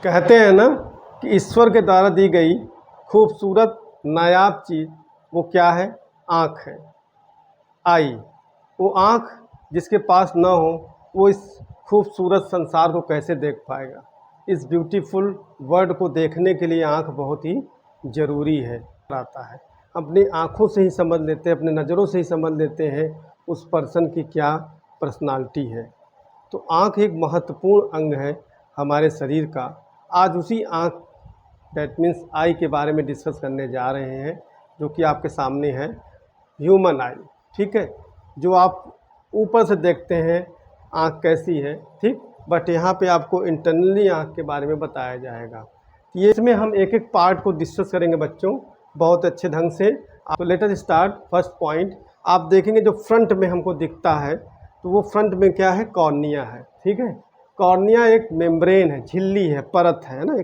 कहते हैं ना कि ईश्वर के द्वारा दी गई खूबसूरत नायाब चीज़ वो क्या है? आँख है, आई। वो आँख जिसके पास ना हो वो इस खूबसूरत संसार को कैसे देख पाएगा? इस ब्यूटीफुल वर्ल्ड को देखने के लिए आँख बहुत ही ज़रूरी है। आता है अपनी आँखों से ही समझ लेते हैं, अपने नज़रों से ही समझ लेते हैं उस पर्सन की क्या पर्सनालिटी है। तो आँख एक महत्वपूर्ण अंग है हमारे शरीर का। आज उसी आँख दैट मीन्स आई के बारे में डिस्कस करने जा रहे हैं, जो कि आपके सामने है ह्यूमन आई। ठीक है, जो आप ऊपर से देखते हैं आँख कैसी है, ठीक, बट यहाँ पे आपको इंटरनली आँख के बारे में बताया जाएगा। ये इसमें हम एक एक पार्ट को डिस्कस करेंगे बच्चों बहुत अच्छे ढंग से। आप let us start. First point आप देखेंगे जो फ्रंट में हमको दिखता है, तो वो फ्रंट में क्या है? कॉर्निया है। ठीक है, कॉर्निया एक मेम्ब्रेन है, झिल्ली है, परत है ना,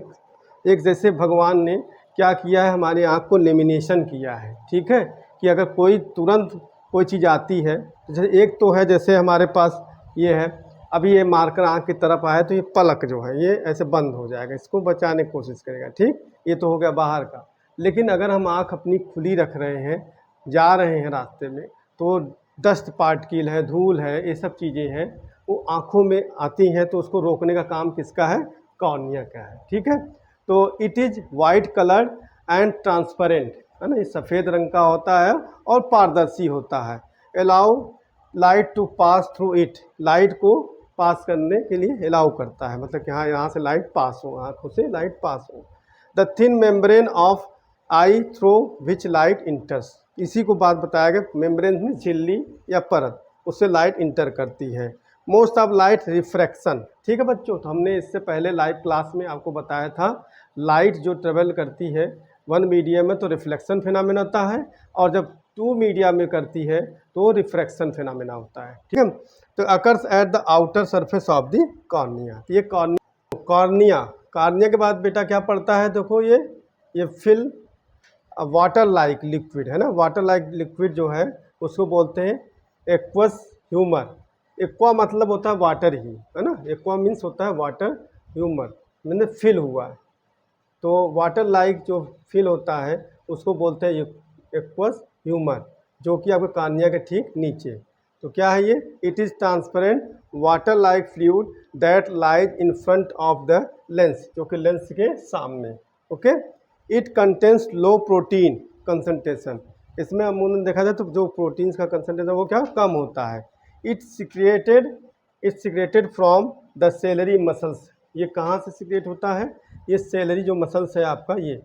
एक जैसे भगवान ने क्या किया है, हमारी आँख को लेमिनेशन किया है। ठीक है, कि अगर कोई तुरंत कोई चीज़ आती है, जैसे एक तो है जैसे हमारे पास ये है, अभी ये मार्कर आँख की तरफ आया तो ये पलक जो है ये ऐसे बंद हो जाएगा, इसको बचाने की कोशिश करेगा। ठीक, ये तो हो गया बाहर का। लेकिन अगर हम आँख अपनी खुली रख रहे हैं, जा रहे हैं रास्ते में, तो डस्ट पार्टिकल है, धूल है, ये सब चीज़ें हैं वो आँखों में आती हैं, तो उसको रोकने का काम किसका है? कॉर्निया का है। ठीक है, तो it is white coloured and transparent, है ना, ये सफ़ेद रंग का होता है और पारदर्शी होता है। Allow light to pass through it, light को पास करने के लिए अलाउ करता है, मतलब कि हाँ यहाँ से लाइट पास हो, आँखों से लाइट पास हो। The thin membrane of I through which light इंटर्स, इसी को बात बताया गया, मेम्ब्रेन में झिल्ली या परत, उससे लाइट इंटर करती है। मोस्ट ऑफ लाइट रिफ्रैक्शन, ठीक है बच्चों, तो हमने इससे पहले लाइव क्लास में आपको बताया था लाइट जो ट्रेवल करती है वन मीडियम में तो रिफ्लेक्शन फिनोमेना होता है, और जब टू मीडिया में करती है तो रिफ्रैक्शन फिनोमेना होता है। ठीक है, तो occurs at the outer surface of the cornea. ये कॉर्निया के बाद बेटा क्या पड़ता है? देखो ये फिल वाटर लाइक लिक्विड है ना, वाटर लाइक लिक्विड जो है उसको बोलते हैं एक्वस ह्यूमर। एक्वा मतलब होता है वाटर ही, है ना, एक्वा मीन्स होता है वाटर, ह्यूमर मैंने फिल हुआ है, तो वाटर लाइक जो फिल होता है उसको बोलते हैं एक्वस ह्यूमर, जो कि आपके कॉर्निया के ठीक नीचे। तो क्या है ये? It is transparent water like fluid that lies in front of the lens, जो कि लेंस के सामने। Okay, it contains low protein concentration, इसमें अमूमन देखा जाए तो जो प्रोटीन्स का कंसनट्रेशन वो क्या कम होता है। It's secreted from the salary muscles, ये कहाँ से सिक्रेट होता है? ये सेलरी जो मसल्स है आपका ये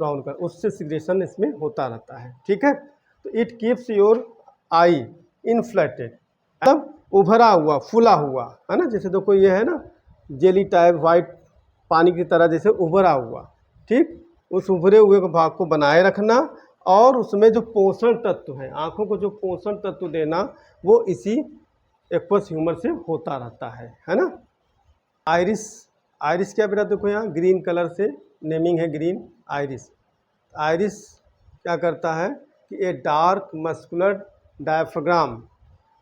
ब्राउन का, उससे सिक्रेशन इसमें होता रहता है। ठीक है, तो it keeps your I inflated, मतलब उभरा हुआ, फूला हुआ, है ना, जैसे देखो ये है ना जेली टाइप वाइट पानी की तरह जैसे उभरा हुआ। ठीक, उस उभरे हुए को भाग को बनाए रखना, और उसमें जो पोषण तत्व है, आँखों को जो पोषण तत्व देना, वो इसी एक्वस ह्यूमर से होता रहता है ना। आइरिस क्या बेटा? देखो यहाँ ग्रीन कलर से नेमिंग है, ग्रीन आइरिस। आइरिस क्या करता है कि a dark muscular diaphragm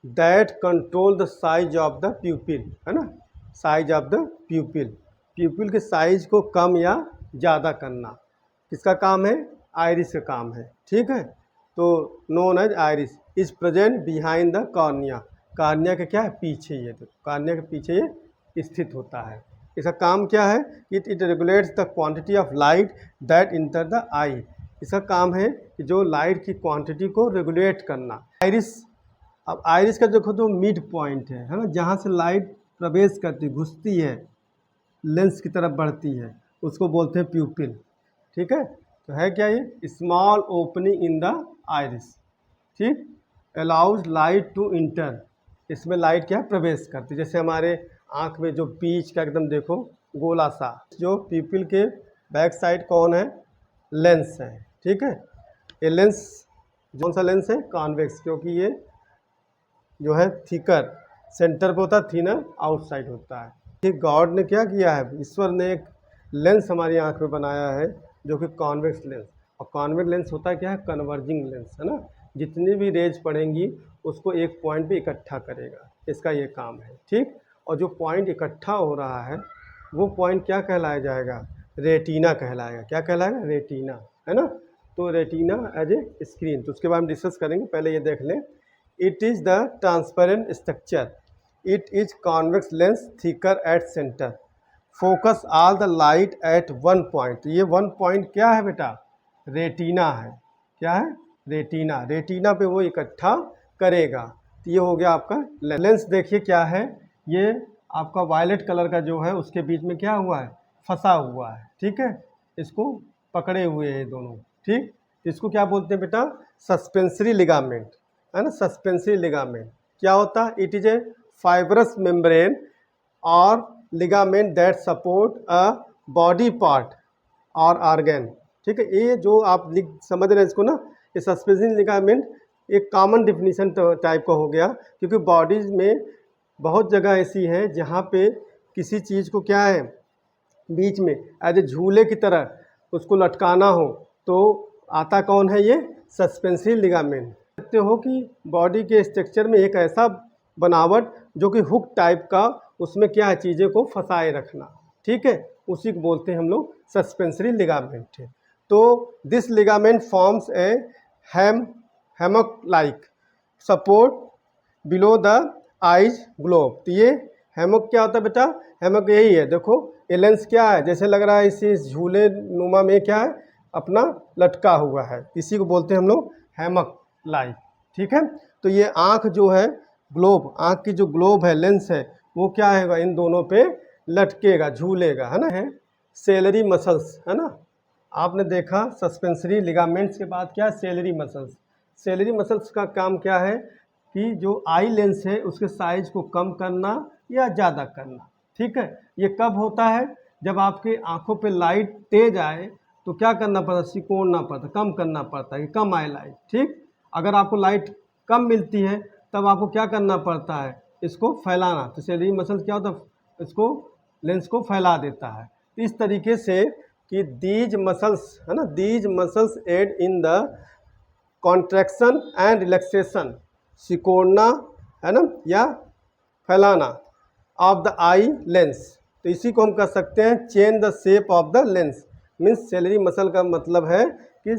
that control the size of the प्यूपिल, है ना, साइज ऑफ द प्यूपिल के साइज को कम या ज़्यादा करना किसका काम है? आइरिस का काम है। ठीक है, तो known as iris is present behind the cornea, cornea के क्या है? पीछे, ये तो कॉर्निया के पीछे ये स्थित होता है। इसका काम क्या है? It regulates the quantity of light that enter the eye, इसका काम है कि जो लाइट की क्वांटिटी को रेगुलेट करना। आइरिस, अब आइरिस का देखो तो मिड पॉइंट है ना, जहाँ से लाइट प्रवेश करती, घुसती है, लेंस की तरफ बढ़ती है, उसको बोलते हैं प्यूपिल। ठीक है, तो है क्या ये? Small opening in the iris, ठीक, अलाउज लाइट टू इंटर, इसमें लाइट क्या प्रवेश करती है। जैसे हमारे आँख में जो बीच का एकदम देखो गोला सा, जो प्यूपिल के बैक साइड कौन है? लेंस है। ठीक है, ये लेंस कौन सा लेंस है? कॉन्वेक्स, क्योंकि ये जो है थिकर सेंटर पे होता है, थिनर आउटसाइड होता है। ठीक, गॉड ने क्या किया है? ईश्वर ने एक लेंस हमारी आँख में बनाया है जो कि कॉन्वेक्स लेंस, और कॉन्वेक्स लेंस होता है क्या है? कन्वर्जिंग लेंस, है ना, जितनी भी रेज पड़ेंगी उसको एक पॉइंट पे इकट्ठा करेगा, इसका ये काम है। ठीक, और जो पॉइंट इकट्ठा हो रहा है वो पॉइंट क्या कहलाया जाएगा, रेटिना कहलाएगा। क्या कहलाएगा, रेटिना, है ना। तो रेटिना एज ए स्क्रीन, तो उसके बारे में डिस्कस करेंगे, पहले ये देख लें। It is the transparent structure, it is convex lens thicker at centre, focus all the light at one point. ये वन पॉइंट क्या है बेटा, रेटिना है। क्या है, रेटिना। रेटिना पे वो इकट्ठा करेगा। तो ये हो गया आपका लेंस। देखिए क्या है, ये आपका वायलेट कलर का जो है उसके बीच में क्या हुआ है, फंसा हुआ है, ठीक है। इसको पकड़े हुए हैं दोनों, ठीक। इसको क्या बोलते हैं बेटा, सस्पेंसरी लिगामेंट, है ना। सस्पेंसरी लिगामेंट क्या होता है, it is a fibrous membrane or ligament that support a body part or organ, ठीक है। ये जो आप समझ रहे हैं इसको ना, ये सस्पेंसरी लिगामेंट एक कॉमन डिफिनीशन टाइप का हो गया, क्योंकि बॉडीज में बहुत जगह ऐसी है जहाँ पे किसी चीज़ को क्या है, बीच में एज ए झूले की तरह उसको लटकाना हो, तो आता कौन है, ये सस्पेंसरी लिगामेंट। देखते हो कि बॉडी के स्ट्रक्चर में एक ऐसा बनावट जो कि हुक टाइप का, उसमें क्या है, चीज़ें को फंसाए रखना, ठीक है, उसी को बोलते हैं हम लोग सस्पेंसरी लिगामेंट है। तो this ligament forms a hammock like support below the eyes globe. तो ये हैमक क्या होता है बेटा, हैमक यही है, देखो ये लेंस क्या है, जैसे लग रहा है इस झूले नुमा में क्या है, अपना लटका हुआ है, इसी को बोलते हैं हम लोग हैमक लाइक, ठीक है। तो ये आँख जो है, ग्लोब, आँख की जो ग्लोब है, लेंस है, वो क्या है, इन दोनों पे लटकेगा, झूलेगा, है ना। है सेलरी मसल्स, है ना। आपने देखा सस्पेंसरी लिगामेंट्स के बाद क्या है, सेलरी मसल्स। सेलरी मसल्स का काम क्या है कि जो आई लेंस है उसके साइज को कम करना या ज़्यादा करना, ठीक है। ये कब होता है, जब आपके आंखों पे लाइट तेज आए तो क्या करना पड़ता, सिकोड़ना पड़ता, कम करना पड़ता है कि कम आए लाइट, ठीक। अगर आपको लाइट कम मिलती है तब आपको क्या करना पड़ता है, इसको फैलाना। तो सेलरी मसल्स क्या होता है, इसको लेंस को फैला देता है। इस तरीके से कि दीज मसल्स, है ना, these muscles aid in the contraction and relaxation, सिकोड़ना, है ना, या फैलाना ऑफ द आई लेंस। तो इसी को हम कह सकते हैं change the shape of the lens. Means salary muscle का मतलब है कि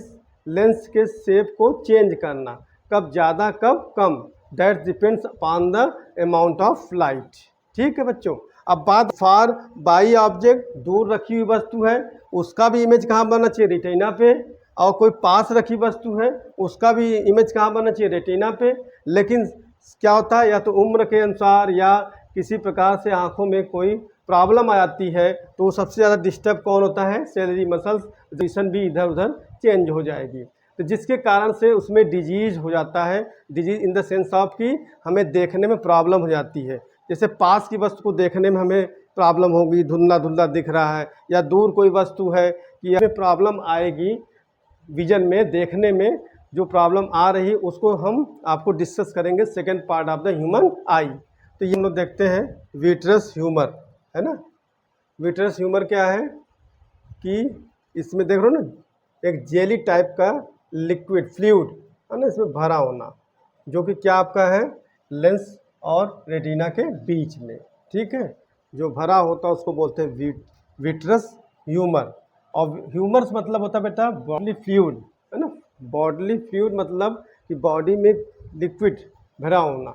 लेंस के शेप को चेंज करना, कब ज़्यादा कब कम, that depends upon the amount of light, ठीक है बच्चों। अब बात फार बाई ऑब्जेक्ट, दूर रखी हुई वस्तु है, उसका भी इमेज कहाँ बनना चाहिए, रेटिना पे। और कोई पास रखी वस्तु है, उसका भी इमेज कहाँ बनना चाहिए, रेटिना पे। लेकिन क्या होता है, या तो उम्र के अनुसार या किसी प्रकार से आंखों में कोई प्रॉब्लम आ जाती है, तो सबसे ज़्यादा डिस्टर्ब कौन होता है, सेलरी मसल्स, पोजीशन भी इधर उधर चेंज हो जाएगी, तो जिसके कारण से उसमें डिजीज़ हो जाता है। Disease in the sense of कि हमें देखने में प्रॉब्लम हो जाती है। जैसे पास की वस्तु को देखने में हमें प्रॉब्लम होगी, धुंधला धुंधला दिख रहा है, या दूर कोई वस्तु है कि हमें प्रॉब्लम आएगी विजन में, देखने में जो प्रॉब्लम आ रही, उसको हम आपको डिस्कस करेंगे second part of the human आई। तो ये हम लोग देखते हैं विट्रस ह्यूमर, है ना। विट्रस ह्यूमर क्या है कि इसमें देख रहे हो ना, एक जेली टाइप का लिक्विड फ्लूइड है ना, इसमें भरा होना, जो कि क्या आपका है, लेंस और रेटिना के बीच में, ठीक है, जो भरा होता है उसको बोलते हैं विट्रस ह्यूमर। और ह्यूमर्स मतलब होता है बेटा बॉडी फ्लूइड, है ना। बॉडली फ्लूइड मतलब कि बॉडी में लिक्विड भरा होना,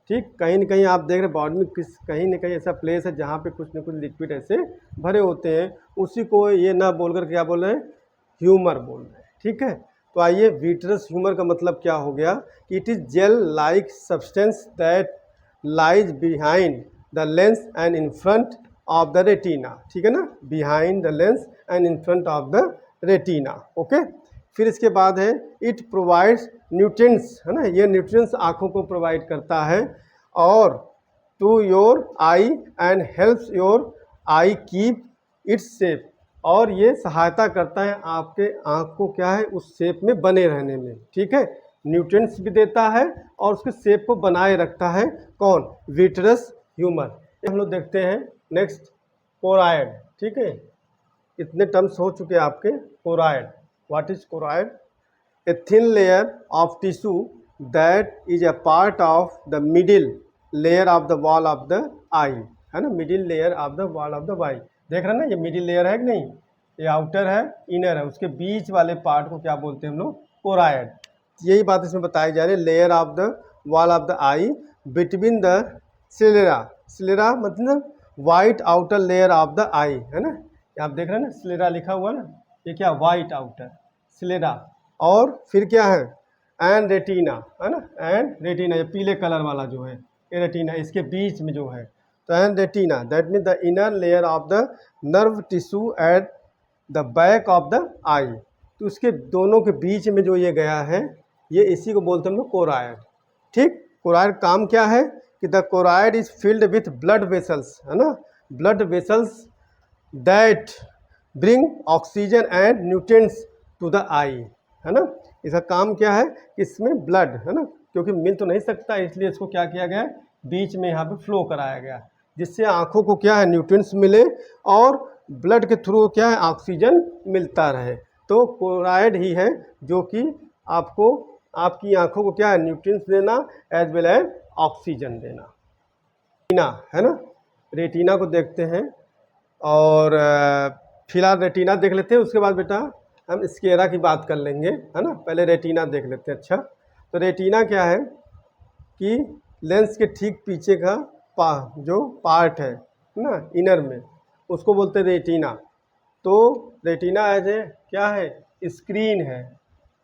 ठीक। कहीं न कहीं आप देख रहे बॉडी में कहीं न कहीं ऐसा प्लेस है जहाँ पे कुछ न कुछ लिक्विड ऐसे भरे होते हैं, उसी को ये ना बोलकर क्या बोल रहे हैं, ह्यूमर बोल रहे हैं, ठीक है। तो आइए, विट्रस ह्यूमर का मतलब क्या हो गया, it is gel like substance that lies behind the lens and in front of the retina, ठीक है ना, behind the lens and in front of the retina, okay. फिर इसके बाद है इट प्रोवाइड्स न्यूट्रिएंट्स, है ना, ये न्यूट्रिएंट्स आँखों को प्रोवाइड करता है और to your eye and helps your eye keep its shape, और ये सहायता करता है आपके आँख को क्या है, उस शेप में बने रहने में, ठीक है। न्यूट्रिएंट्स भी देता है और उसके शेप को बनाए रखता है, कौन, विट्रस ह्यूमर। हम लोग देखते हैं नेक्स्ट कोराइड, ठीक है। इतने टर्म्स हो चुके हैं आपके। Choroid, what is choroid, a thin layer of tissue that is a part of the middle layer of the wall of the eye, है ना, middle layer of the wall of the eye. देख रहे हैं ना, ये middle layer है कि नहीं, ये आउटर है, इनर है, उसके बीच वाले पार्ट को क्या बोलते हैं हम लोग, कोराइड। यही बात इसमें बताई जा रही है, layer of the wall of the eye between the sclera. Sclera मतलब white outer layer of the eye, है ना, आप देख रहे हैं ना स्लेरा लिखा हुआ ना, ये क्या वाइट आउटर स्लेरा, और फिर क्या है एंड रेटिना, है ना, एंड रेटिना, ये पीले कलर वाला जो है ये रेटिना, इसके बीच में जो है, तो and retina that mean the inner layer of the nerve tissue at the back of the eye. तो उसके दोनों के बीच में जो ये गया है, ये इसी को बोलते हैं हम लोग कोराइड। ठीक, कोराइड काम क्या है कि the choroid is filled with blood vessels, है ना, blood vessels that bring oxygen and nutrients to the eye, है ना। इसका काम क्या है कि इसमें ब्लड, है ना, क्योंकि मिल तो नहीं सकता, इसलिए इसको क्या किया गया, बीच में यहाँ पे फ्लो कराया गया, जिससे आँखों को क्या है न्यूट्रिएंट्स मिले और ब्लड के थ्रू क्या है ऑक्सीजन मिलता रहे। तो कोराइड ही है जो कि आपको आपकी आँखों को क्या है न्यूट्रिएंट्स देना एज वेल एज ऑक्सीजन देना। रेटिना, है ना, रेटिना को देखते हैं, और फिलहाल रेटिना देख लेते हैं, उसके बाद बेटा हम स्क्लेरा की बात कर लेंगे, है ना, पहले रेटिना देख लेते हैं। अच्छा, तो रेटिना क्या है कि लेंस के ठीक पीछे का जो पार्ट है ना इनर में, उसको बोलते हैं रेटिना। तो रेटिना एज ए क्या है, स्क्रीन है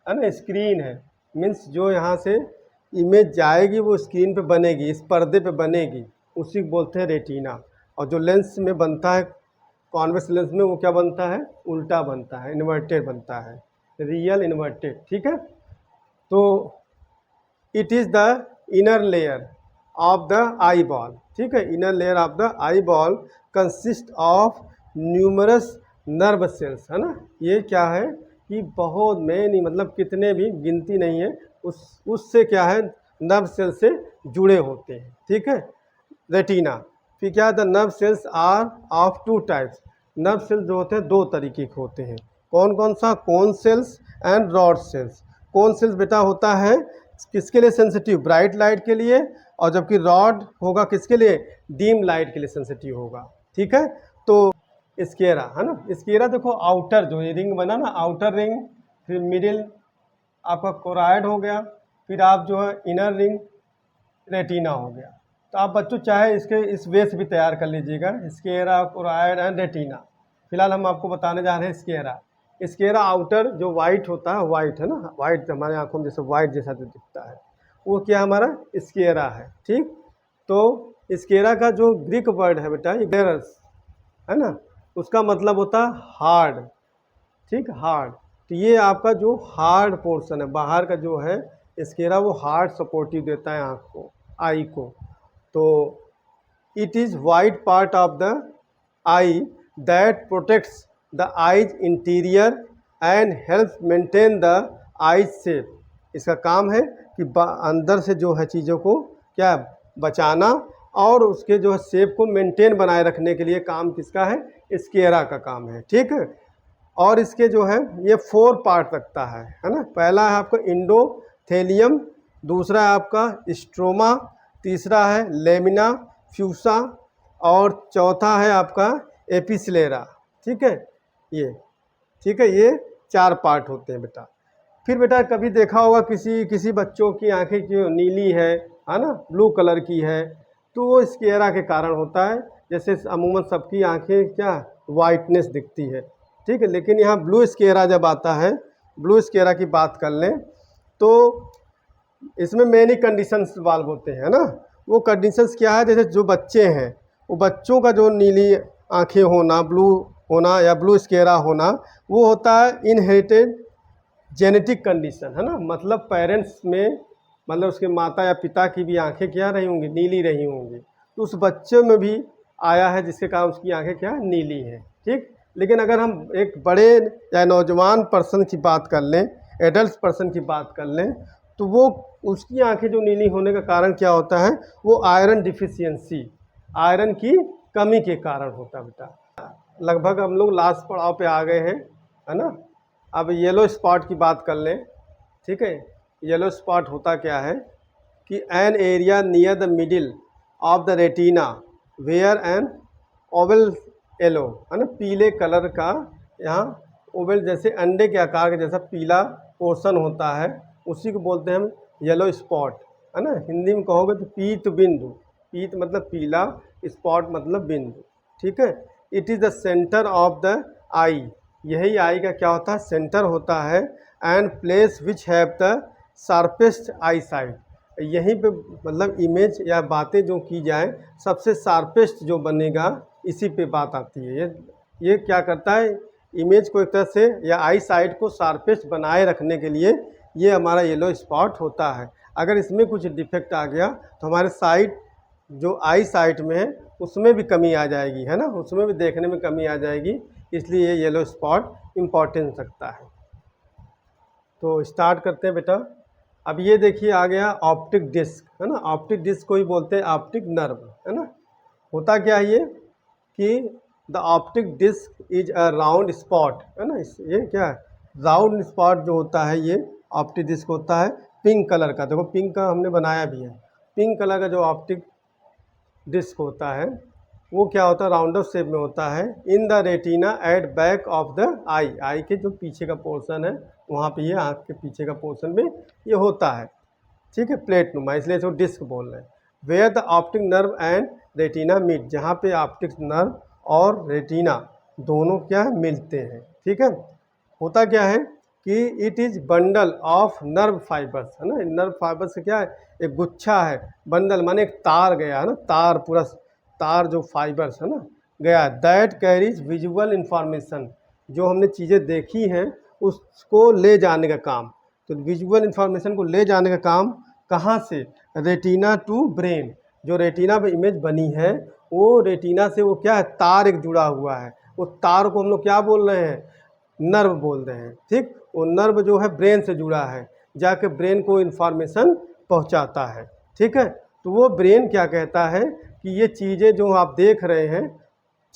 ना, स्क्रीन है, मीन्स जो यहाँ से इमेज जाएगी वो स्क्रीन पे बनेगी, इस पर्दे पे बनेगी, उसी को बोलते हैं रेटिना। और जो लेंस में बनता है कॉन्वेक्स लेंस में, वो क्या बनता है, उल्टा बनता है, इन्वर्टेड बनता है, रियल इन्वर्टेड। ठीक है, तो it is the inner layer of the eye ball. ठीक है, inner layer of the eye ball consist of numerous nerve cells, है ना। ये क्या है कि बहुत मैनी मतलब कितने भी गिनती नहीं है, उससे क्या है नर्व सेल से जुड़े होते हैं। ठीक है, रेटिना। फिर क्या the nerve cells are of two types. Nerve cells जो होते हैं दो तरीके के होते हैं, कौन कौन सा, cone cells and rod sales. Cone cells बेटा होता है किसके लिए सेंसिटिव, ब्राइट लाइट के लिए, और जबकि रॉड होगा किसके लिए, डीम लाइट के लिए सेंसिटिव होगा। ठीक है, तो स्क्लेरा, है ना, स्क्लेरा देखो आउटर जो ये रिंग बना ना, आउटर रिंग, फिर मिडिल आपका कोराइड हो गया, फिर आप जो है इनर रिंग रेटिना हो गया। तो आप बच्चों चाहे इसके इस वे से भी तैयार कर लीजिएगा, स्क्लेरा, कोराइड एंड रेटिना। फिलहाल हम आपको बताने जा रहे हैं स्क्लेरा। स्क्लेरा आउटर जो वाइट होता है, वाइट है ना, वाइट हमारे आंखों में जैसे वाइट जैसा जो दिखता है, वो क्या हमारा स्क्लेरा है। ठीक, तो स्क्लेरा का जो ग्रीक वर्ड है बेटा स्क्लेरस, है ना, उसका मतलब होता है हार्ड। ठीक, हार्ड। तो ये आपका जो हार्ड पोर्शन है बाहर का जो है स्क्लेरा, वो हार्ड सपोर्टिव देता है आँख को, आई को। तो it is white part of the I that protects the eyes interior and help maintain the eyes shape. इसका काम है कि अंदर से जो है चीज़ों को क्या बचाना और उसके जो है शेप को मेंटेन बनाए रखने के लिए काम किसका है, स्क्लेरा का काम है। ठीक है, और इसके जो है ये 4 पार्ट रखता है ना। पहला है आपका इंडोथेलियम, दूसरा है आपका स्ट्रोमा, तीसरा है लेमिना फ्यूसा, और चौथा है आपका एपिस्लेरा। ठीक है, ये ठीक है, ये 4 पार्ट होते हैं बेटा। फिर बेटा कभी देखा होगा किसी बच्चों की आंखें जो नीली है ना, ब्लू कलर की है, तो वो स्क्लेरा के कारण होता है। जैसे अमूमन सबकी आंखें क्या वाइटनेस दिखती है, ठीक है, लेकिन यहाँ ब्लू स्क्लेरा जब आता है, ब्लू स्क्लेरा की बात कर लें तो इसमें मेनी कंडीशंस इन्वॉल्व होते हैं ना। वो कंडीशंस क्या है, जैसे जो बच्चे हैं वो बच्चों का जो नीली आंखें होना, ब्लू होना या ब्लू स्क्लेरा होना, वो होता है इनहेरिटेड जेनेटिक कंडीशन, है ना। मतलब पेरेंट्स में, मतलब उसके माता या पिता की भी आंखें क्या रही होंगी, नीली रही होंगी, तो उस बच्चे में भी आया है जिसके कारण उसकी आंखें क्या नीली हैं। ठीक, लेकिन अगर हम एक बड़े या नौजवान पर्सन की बात कर लें, एडल्ट पर्सन की बात कर लें, तो वो उसकी आंखें जो नीली होने का कारण क्या होता है, वो आयरन डिफिशियंसी, आयरन की कमी के कारण होता है बेटा। लगभग हम लोग लास्ट पड़ाव पे आ गए हैं, है ना। अब येलो स्पॉट की बात कर लें। ठीक है, येलो स्पॉट होता क्या है कि an area near the middle of the retina where an oval yellow, है ना, पीले कलर का यहाँ ओवल जैसे अंडे के आकार का जैसा पीला पोर्शन होता है, उसी को बोलते हैं हम येलो स्पॉट, है ना। हिंदी में कहोगे तो पीत बिंदु, पीत मतलब पीला, स्पॉट मतलब बिंदु, ठीक है। It is the centre of the eye, यही आई का क्या होता है, सेंटर होता है। And place which have the sharpest eye sight, यहीं पे मतलब इमेज या बातें जो की जाए सबसे शार्पेस्ट जो बनेगा इसी पे बात आती है। ये क्या करता है, इमेज को एक तरह से या आई साइट को शार्पेस्ट बनाए रखने के लिए ये हमारा येलो स्पॉट होता है। अगर इसमें कुछ डिफेक्ट आ गया तो हमारे साइट जो आई साइट में है उसमें भी कमी आ जाएगी, है ना, उसमें भी देखने में कमी आ जाएगी, इसलिए ये येलो स्पॉट इम्पॉर्टेंस रखता है। तो स्टार्ट करते हैं बेटा। अब ये देखिए आ गया ऑप्टिक डिस्क, है ना, ऑप्टिक डिस्क को ही बोलते हैं ऑप्टिक नर्व, है ना। होता क्या है ये कि the optic disc is a round spot, है ना, ये क्या है, राउंड स्पॉट जो होता है ये ऑप्टिक डिस्क होता है, पिंक कलर का, देखो पिंक का हमने बनाया भी है। पिंक कलर का जो ऑप्टिक डिस्क होता है वो क्या होता है, राउंड ऑफ शेप में होता है। In the retina at back of the eye, eye के जो पीछे का पोर्शन है वहाँ पे ये आँख के पीछे का पोर्शन में ये होता है, ठीक है, प्लेट नुमा, इसलिए इसको डिस्क बोल रहे हैं। Where the optic nerve and retina meet, जहाँ पे ऑप्टिक नर्व और रेटिना दोनों क्या है, मिलते हैं, ठीक है। होता क्या है कि it is bundle of nerve fibres, है ना, नर्व फाइबर्स से क्या है, एक गुच्छा है, बंडल माने एक तार गया है ना, तार पूरा तार जो फाइबर्स है ना गया, दैट कैरीज विजुअल इंफॉर्मेशन, जो हमने चीज़ें देखी हैं उसको ले जाने का काम। तो विजुअल इंफॉर्मेशन को ले जाने का काम कहाँ से, रेटिना टू ब्रेन, जो रेटिना पे इमेज बनी है वो रेटिना से वो क्या है, तार एक जुड़ा हुआ है, उस तार को हम लोग क्या बोल रहे हैं, नर्व बोल रहे हैं, ठीक। वो नर्व जो है ब्रेन से जुड़ा है, जाके ब्रेन को इन्फॉर्मेशन पहुंचाता है, ठीक है। तो वो ब्रेन क्या कहता है कि ये चीज़ें जो आप देख रहे हैं,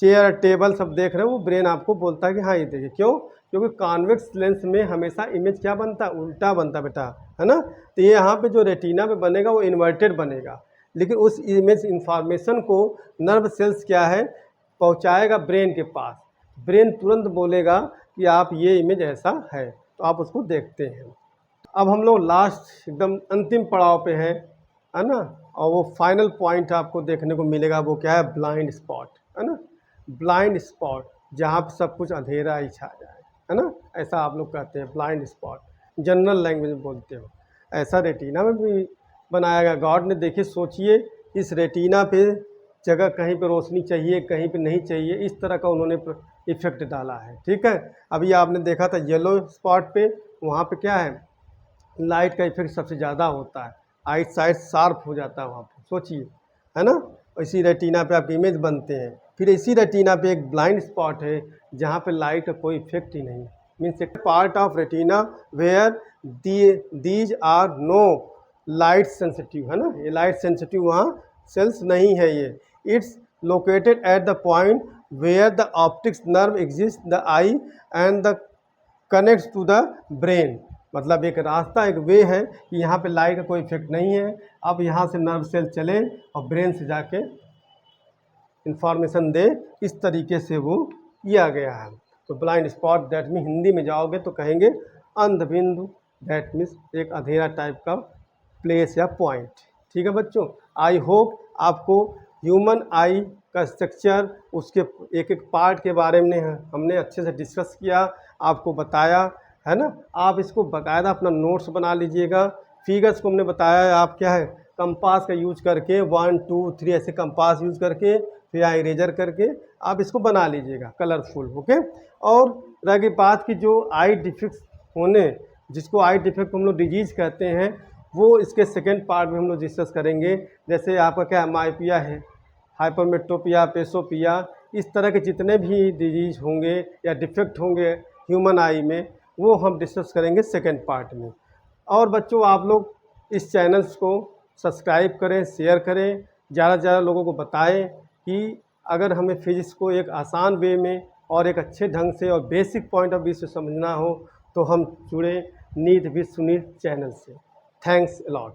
चेयर टेबल सब देख रहे हैं, वो ब्रेन आपको बोलता है कि हाँ ये देखिए, क्यों, क्योंकि कॉन्वेक्स लेंस में हमेशा इमेज क्या बनता है, उल्टा बनता बेटा, है ना। तो ये यहाँ पे जो रेटिना पे बनेगा वो इन्वर्टेड बनेगा, लेकिन उस इमेज इंफॉर्मेशन को नर्व सेल्स क्या है, पहुँचाएगा ब्रेन के पास, ब्रेन तुरंत बोलेगा कि आप ये इमेज ऐसा है, तो आप उसको देखते हैं। अब हम लोग लास्ट एकदम अंतिम पड़ाव पे हैं, है ना, और वो फाइनल पॉइंट आपको देखने को मिलेगा, वो क्या है, ब्लाइंड स्पॉट, है ना, ब्लाइंड स्पॉट, जहाँ पे सब कुछ अंधेरा ही छा जाए, है ना, ऐसा आप लोग कहते हैं ब्लाइंड स्पॉट, जनरल लैंग्वेज में बोलते हो। ऐसा रेटिना में भी बनाया गया, गॉड ने, देखिए सोचिए इस रेटिना पे जगह कहीं पे रोशनी चाहिए कहीं पे नहीं चाहिए, इस तरह का उन्होंने इफेक्ट डाला है, ठीक है। अभी आपने देखा था येलो स्पॉट पे, वहाँ पे क्या है, लाइट का इफेक्ट सबसे ज़्यादा होता है, आई साइड शार्प हो जाता है वहाँ पे, सोचिए, है ना। इसी रेटिना पे आप इमेज बनते हैं। फिर इसी रेटिना पे एक ब्लाइंड स्पॉट है जहाँ पे लाइट का कोई इफेक्ट ही नहीं, मीन्स एक part of retina where these are no light sensitive, है ना, ये लाइट सेंसिटिव वहाँ सेल्स नहीं है ये। It's located at the point where the optics nerve exist the eye and the connects to the brain, मतलब एक रास्ता, एक वे है कि यहाँ पे लाइट का कोई इफेक्ट नहीं है, अब यहाँ से नर्व सेल चले और ब्रेन से जाके इंफॉर्मेशन दे, इस तरीके से वो किया गया है। तो blind spot that mean Hindi में जाओगे तो कहेंगे अंधबिंदु, दैट मीन्स एक अंधेरा टाइप का प्लेस या पॉइंट, ठीक है बच्चों। आई होप आपको ह्यूमन आई का स्ट्रक्चर, उसके एक एक पार्ट के बारे में हमने अच्छे से डिस्कस किया, आपको बताया, है ना। आप इसको बाकायदा अपना नोट्स बना लीजिएगा। फिगर्स को हमने बताया, आप क्या है, कंपास का यूज करके 1 2 3 ऐसे कंपास यूज करके फिर यहाँ इरेजर करके आप इसको बना लीजिएगा कलरफुल, ओके। और रह गई बात की जो आई डिफेक्ट होने, जिसको आई डिफेक्ट हम लोग डिजीज़ कहते हैं, वो इसके सेकेंड पार्ट में हम लोग डिस्कस करेंगे। जैसे आपका क्या माइपिया है, हाइपरमेट्रोपिया, पेसोपिया, इस तरह के जितने भी डिजीज़ होंगे या डिफेक्ट होंगे ह्यूमन आई में, वो हम डिस्कस करेंगे सेकेंड पार्ट में। और बच्चों आप लोग इस चैनल्स को सब्सक्राइब करें, शेयर करें, ज़्यादा से ज़्यादा लोगों को बताएं कि अगर हमें फिजिक्स को एक आसान वे में और एक अच्छे ढंग से और बेसिक पॉइंट ऑफ व्यू से समझना हो तो हम जुड़े नीट विद सुनील चैनल से। Thanks a lot.